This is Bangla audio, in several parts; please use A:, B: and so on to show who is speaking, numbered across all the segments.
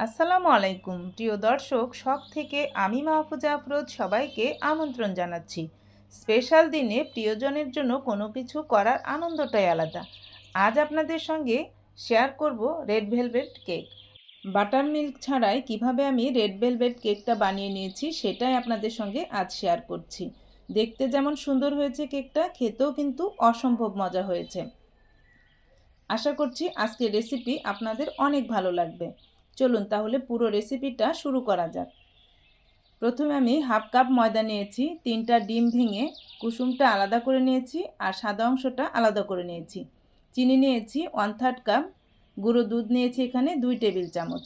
A: আসসালামু আলাইকুম প্রিয় দর্শক, শখ থেকে আমি মাহফুজা আফরোজ সবাইকে আমন্ত্রণ জানাচ্ছি। স্পেশাল দিনে প্রিয়জনের জন্য কোনো কিছু করার আনন্দটাই আলাদা। আজ আপনাদের সঙ্গে শেয়ার করব red velvet cake. Butter milk ছাড়াই কিভাবে আমি রেড ভেলভেট কেকটা বানিয়ে নিয়েছি সেটাই আপনাদের সঙ্গে আজ শেয়ার করছি। দেখতে যেমন সুন্দর হয়েছে কেকটা, খেতেও কিন্তু অসম্ভব মজা হয়েছে। আশা করছি আজকের রেসিপি আপনাদের অনেক ভালো লাগবে। চলুন তাহলে পুরো রেসিপিটা শুরু করা যাক। প্রথমে আমি হাফ কাপ ময়দা নিয়েছি, 3টা ডিম ভেঙে কুসুমটা আলাদা করে নিয়েছি আর সাদা অংশটা আলাদা করে নিয়েছি। চিনি নিয়েছি 1/3 কাপ, গুঁড়ো দুধ নিয়েছি এখানে 2 টেবিল চামচ,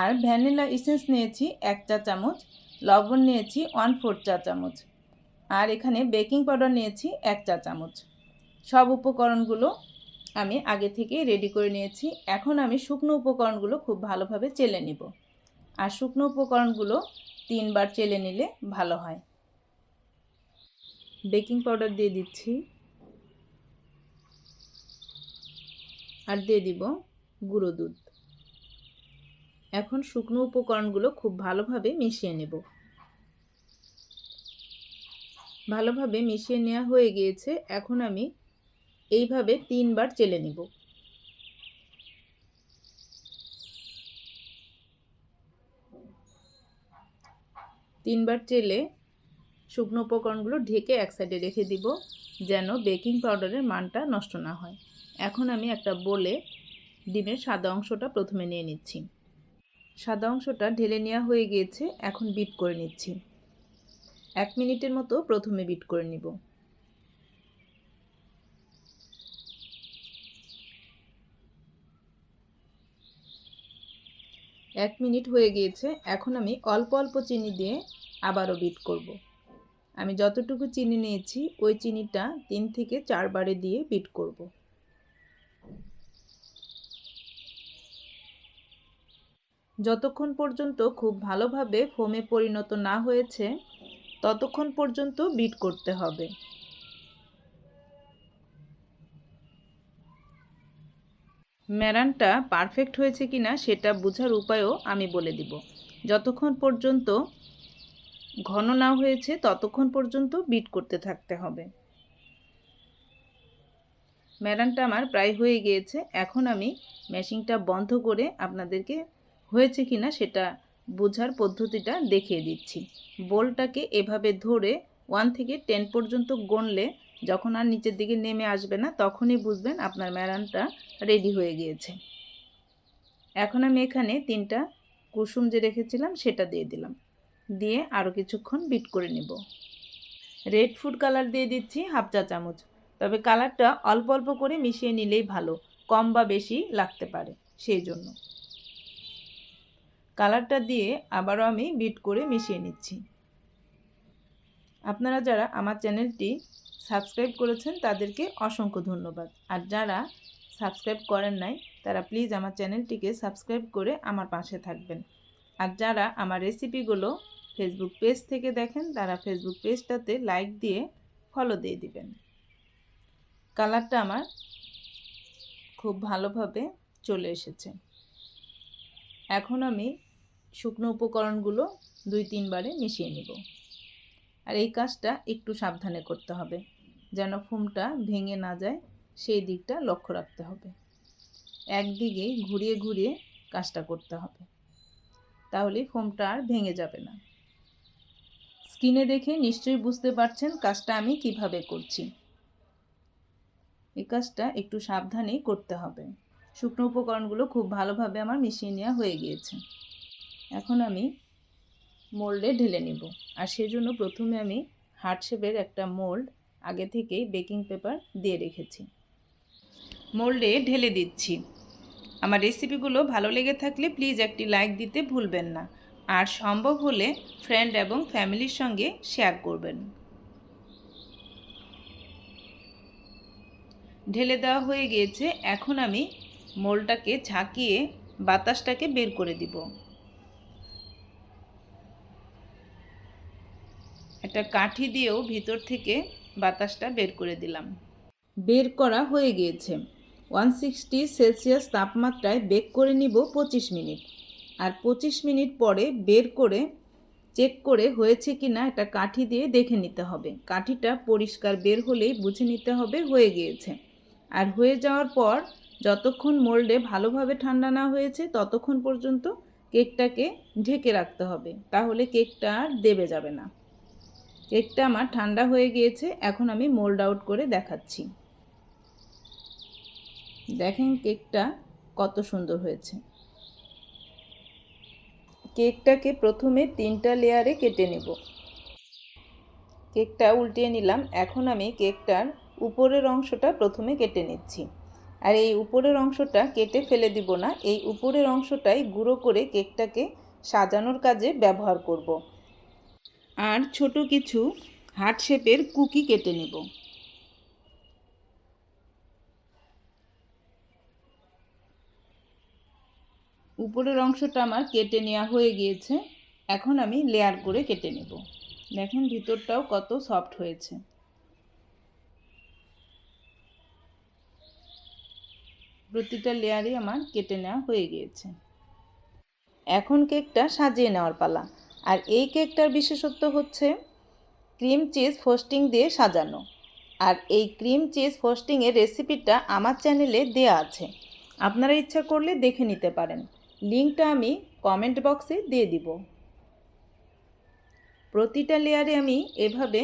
A: আর ভ্যানিলা এসেন্স নিয়েছি 1 চা চামচ, লবণ নিয়েছি 1/4 চা চামচ, আর এখানে বেকিং পাউডার নিয়েছি 1 চা চামচ। সব উপকরণগুলো আমি আগে থেকেই রেডি করে নিয়েছি। এখন আমি শুকনো উপকরণগুলো খুব ভালোভাবে চেলে নেব, আর শুকনো উপকরণগুলো 3 বার চেলে নিলে ভালো হয়। বেকিং পাউডার দিয়ে দিচ্ছি, আর দিয়ে দিব গুঁড়ো দুধ। এখন শুকনো উপকরণগুলো খুব ভালোভাবে মিশিয়ে নেব। ভালোভাবে মিশিয়ে নেওয়া হয়ে গিয়েছে। এখন আমি এইভাবে 3 বার চেলে নেব। তিনবার চেলে শুকনো উপকরণগুলো ঢেকে এক সাইডে রেখে দিব, যেন বেকিং পাউডারের মানটা নষ্ট না হয়। এখন আমি একটা বোলে ডিমের সাদা অংশটা প্রথমে নিয়ে নিচ্ছি। সাদা অংশটা ঢেলে নেওয়া হয়ে গিয়েছে। এখন বিট করে নিচ্ছি। 1 মিনিটের মতো প্রথমে বিট করে নিব। এক মিনিট হয়ে গিয়েছে। এখন আমি অল্প অল্প চিনি দিয়ে আবারও বিট করব। আমি যতটুকু চিনি নিয়েছি ওই চিনিটা 3 থেকে 4 বারে দিয়ে বিট করব। যতক্ষণ পর্যন্ত খুব ভালোভাবে ফোমে পরিণত না হয়েছে ততক্ষণ পর্যন্ত বিট করতে হবে। মেরানটা পারফেক্ট হয়েছে কিনা সেটা বোঝার উপায়ও আমি বলে দিব। যতক্ষণ পর্যন্ত ঘন না হয়েছে ততক্ষণ পর্যন্ত বিট করতে থাকতে হবে। মেরানটা আমার প্রায় হয়ে গিয়েছে। এখন আমি মেশিনটা বন্ধ করে আপনাদেরকে হয়েছে কিনা সেটা বোঝার পদ্ধতিটা দেখিয়ে দিচ্ছি। বোলটাকে এভাবে ধরে 1 থেকে 10 পর্যন্ত গুনলে যখন আর নিচের দিকে নেমে আসবে না তখনই বুঝবেন আপনার মেরানটা রেডি হয়ে গিয়েছে। এখন আমি এখানে 3টা কুসুম যে রেখেছিলাম সেটা দিয়ে দিলাম, দিয়ে আরও কিছুক্ষণ বিট করে নেব। রেড ফুড কালার দিয়ে দিচ্ছি হাফ চা চামচ, তবে কালারটা অল্প অল্প করে মিশিয়ে নিলেই ভালো, কম বা বেশি লাগতে পারে, সেই জন্য কালারটা দিয়ে আবারও আমি বিট করে মিশিয়ে নিচ্ছি। আপনারা যারা আমার চ্যানেলটি সাবস্ক্রাইব করেছেন তাদেরকে অসংখ্য ধন্যবাদ, আর যারা সাবস্ক্রাইব করেন নাই তারা প্লিজ আমার চ্যানেলটিকে সাবস্ক্রাইব করে আমার পাশে থাকবেন। আর যারা আমার রেসিপিগুলো ফেসবুক পেজ থেকে দেখেন তারা ফেসবুক পেজটাতে লাইক দিয়ে ফলো দিয়ে দিবেন। কালারটা আমার খুব ভালোভাবে চলে এসেছে। এখন আমি শুকনো উপকরণগুলো 2-3 বারে মিশিয়ে নিব। আর এই কাজটা একটু সাবধানে করতে হবে, যেন ফোমটা ভেঙে না যায় সেই দিকটা লক্ষ্য রাখতে হবে। একদিকে ঘুরিয়ে ঘুরিয়ে কাজটা করতে হবে, তাহলে ফোমটা আর ভেঙে যাবে না। স্ক্রিনে দেখে নিশ্চয়ই বুঝতে পারছেন কাজটা আমি কিভাবে করছি। এই কাজটা একটু সাবধানেই করতে হবে। শুকনো উপকরণগুলো খুব ভালোভাবে আমার মিশিয়ে নেওয়া হয়ে গিয়েছে। এখন আমি মোল্ডে ঢেলে নেব, আর সেজন্য প্রথমে আমি হার্ট শেপের একটা মোল্ড আগে থেকেই বেকিং পেপার দিয়ে রেখেছি। মোল্ডে ঢেলে দিচ্ছি। আমার রেসিপিগুলো ভালো লেগে থাকলে প্লিজ একটি লাইক দিতে ভুলবেন না, আর সম্ভব হলে ফ্রেন্ড এবং ফ্যামিলির সঙ্গে শেয়ার করবেন। ঢেলে দেওয়া হয়ে গিয়েছে। এখন আমি মোল্ডটাকে ঝাঁকিয়ে বাতাসটাকে বের করে দিব। একটা কাঠি দিয়েও ভিতর থেকে বাতাসটা বের করে দিলাম। বের করা হয়ে গিয়েছে। 160 সেলসিয়াস তাপমাত্রায় বেক করে নিব 25 মিনিট। আর 25 মিনিট পরে বের করে চেক করে হয়েছে কি না একটা কাঠি দিয়ে দেখে নিতে হবে। কাঠিটা পরিষ্কার বের হলেই বুঝে নিতে হবে হয়ে গিয়েছে। আর হয়ে যাওয়ার পর যতক্ষণ মোল্ডে ভালোভাবে ঠান্ডা না হয়েছে ততক্ষণ পর্যন্ত কেকটাকে ঢেকে রাখতে হবে, তাহলে কেকটা আর দেবে যাবে না। কেকটা আমার ঠান্ডা হয়ে গিয়েছে, এখন আমি মোল্ড আউট করে দেখাচ্ছি। দেখেন কেকটা কত সুন্দর হয়েছে। কেকটাকে প্রথমে 3টা লেয়ারে কেটে নেব। কেকটা উল্টিয়ে নিলাম। এখন আমি কেকটার উপরের অংশটা প্রথমে কেটে নিচ্ছি। আর এই উপরের অংশটা কেটে ফেলে দিব না, এই উপরের অংশটাই গুঁড়ো করে কেকটাকে সাজানোর কাজে ব্যবহার করব। আর ছোট কিছু হার্ট শেপের কুকি কেটে নেব। উপরের অংশটা আমার কেটে নেওয়া হয়ে গিয়েছে, এখন আমি লেয়ার করে কেটে নেব। দেখেন ভিতরটাও কত সফট হয়েছে। প্রতিটা লেয়ারই আমার কেটে নেওয়া হয়ে গিয়েছে। এখন কেকটা সাজিয়ে নেওয়ার পালা। আর এই কেকটার বিশেষত্ব হচ্ছে ক্রিম চিজ ফ্রস্টিং দিয়ে সাজানো। আর এই ক্রিম চিজ ফ্রস্টিংয়ের রেসিপিটা আমার চ্যানেলে দেয়া আছে, আপনারা ইচ্ছা করলে দেখে নিতে পারেন। লিঙ্কটা আমি কমেন্ট বক্সে দিয়ে দিব। প্রতিটা লেয়ারে আমি এভাবে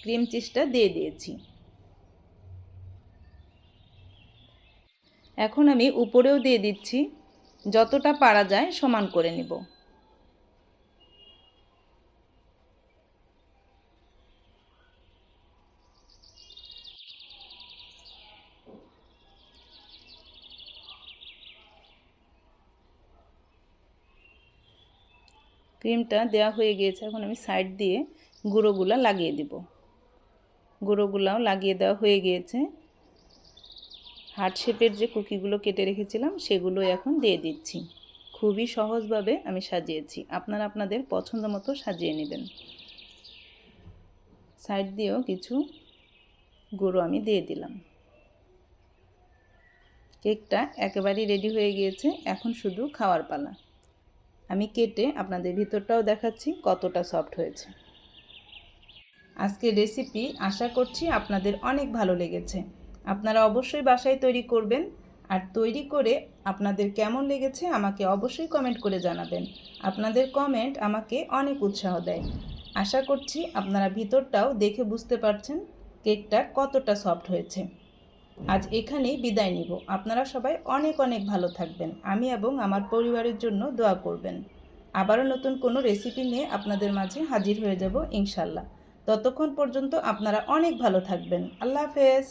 A: ক্রিম চিজটা দিয়ে দিয়েছি। এখন আমি উপরেও দিয়ে দিচ্ছি, যতটা পারা যায় সমান করে নিব। ক্রিমটা দেওয়া হয়ে গিয়েছে, এখন আমি সাইড দিয়ে গুঁড়োগুলো লাগিয়ে দিব। গুঁড়োগুলাও লাগিয়ে দেওয়া হয়ে গিয়েছে। হার্ট শেপের যে কুকিগুলো কেটে রেখেছিলাম সেগুলো এখন দিয়ে দিচ্ছি। খুবই সহজভাবে আমি সাজিয়েছি, আপনারা আপনাদের পছন্দ মতো সাজিয়ে নেবেন। সাইড দিয়েও কিছু গুঁড়ো আমি দিয়ে দিলাম। কেকটা একেবারেই রেডি হয়ে গিয়েছে, এখন শুধু খাওয়ার পালা। আমি কেটে আপনাদের ভিতরটাও দেখাচ্ছি কতটা সফট হয়েছে। আজকের রেসিপি আশা করছি আপনাদের অনেক ভালো লেগেছে। আপনারা অবশ্যই বাসায় তৈরি করবেন, আর তৈরি করে আপনাদের কেমন লেগেছে আমাকে অবশ্যই কমেন্ট করে জানাবেন। আপনাদের কমেন্ট আমাকে অনেক উৎসাহ দেয়। আশা করছি আপনারা ভিতরটাও দেখে বুঝতে পারছেন কেকটা কতটা সফট হয়েছে। আজ এখানেই বিদায় নিব। আপনারা সবাই অনেক অনেক ভালো থাকবেন। আমি এবং আমার পরিবারের জন্য দোয়া করবেন। আবারও নতুন কোনো রেসিপি নিয়ে আপনাদের মাঝে হাজির হয়ে যাব ইনশাল্লাহ। ততক্ষণ পর্যন্ত আপনারা অনেক ভালো থাকবেন। আল্লাহ হাফেজ।